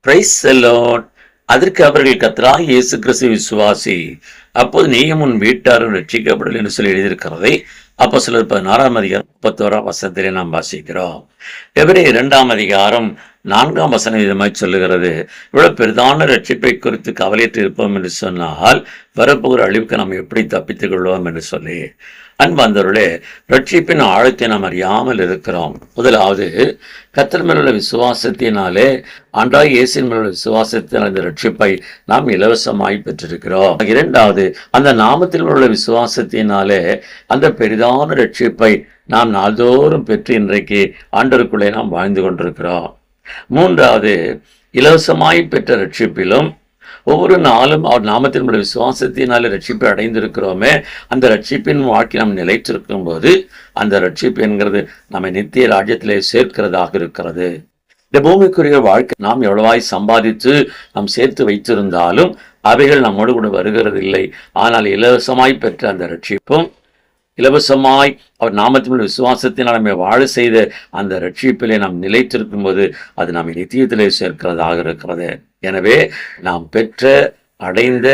Praise the Lord. அதற்கு அவர்கள், கர்த்தராகிய இயேசு கிறிஸ்து விசுவாசி, அப்போது நீயும் உன் வீட்டாரும் ரட்சிக்கப்படல் என்று சொல்லி எழுதியிருக்கிறதை அப்போஸ்தலர் 16:31 நாம் வாசிக்கிறோம். எபிரேயர் 2:4 விதமாய் சொல்லுகிறது, இவ்வளவு பெரிதான ரட்சிப்பை குறித்து கவலையற்று இருப்போம் என்று சொன்னால் வரப்போகிற அழிவுக்கு நாம் எப்படி தப்பித்துக் கொள்வோம் என்று சொல்லி. அன்பார்ந்தவர்களே, ரட்சிப்பின் ஆழத்தை நாம் அறியாமல் இருக்கிறோம். முதலாவது, கர்த்தர் மேலுள்ள விசுவாசத்தினாலே, ஆண்டவராகிய இயேசுவின் மேலுள்ள விசுவாசத்தினால் இந்த ரட்சிப்பை நாம் இலவசமாய் பெற்றிருக்கிறோம். இரண்டாவது, அந்த நாமத்தில் உள்ள விசுவாசத்தினாலே அந்த பெரிதான ரட்சிப்பை நாம் நாள்தோறும் பெற்று இன்றைக்கு ஆண்டவருக்குள்ளே நாம் வாழ்ந்து கொண்டிருக்கிறோம். மூன்றாவது, இலவசமாய் பெற்ற ரட்சிப்பிலும் ஒவ்வொரு நாளும் அவர் நாமத்தின் உள்ள விசுவாசத்தினாலே ரட்சிப்பை அடைந்திருக்கிறோமே, அந்த ரட்சிப்பின் வாழ்க்கை நாம் நிலைத்திருக்கும் போது அந்த ரட்சிப்பு என்கிறது நம்மை நித்திய ராஜ்யத்திலே சேர்க்கிறதாக இருக்கிறது. இந்த பூமிக்குரிய வாழ்க்கை நாம் எவ்வளவாய் சம்பாதித்து நாம் சேர்த்து வைத்திருந்தாலும் அவைகள் நம்மோடு கூட வருகிறதில்லை. ஆனால் இலவசமாய் பெற்ற அந்த ரட்சிப்பும், இலவசமாய் அவர் நாமத்தின் விசுவாசத்தினால் நம்மை வாழ செய்த அந்த ரட்சிப்பிலே நாம் நிலைத்திருக்கும் போது அது நம்மை நித்தியத்திலே சேர்க்கிறதாக இருக்கிறது. எனவே நாம் பெற்ற அடைந்த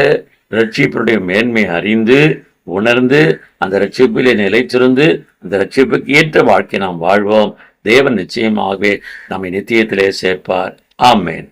ரட்சிப்பினுடைய மேன்மை அறிந்து உணர்ந்து அந்த ரட்சிப்பிலே நிலைத்திருந்து அந்த ரட்சிப்புக்கு ஏற்ற வாழ்க்கை நாம் வாழ்வோம். தேவன் நிச்சயமாகவே நம்மை நித்தியத்திலே சேர்ப்பார். ஆமென்.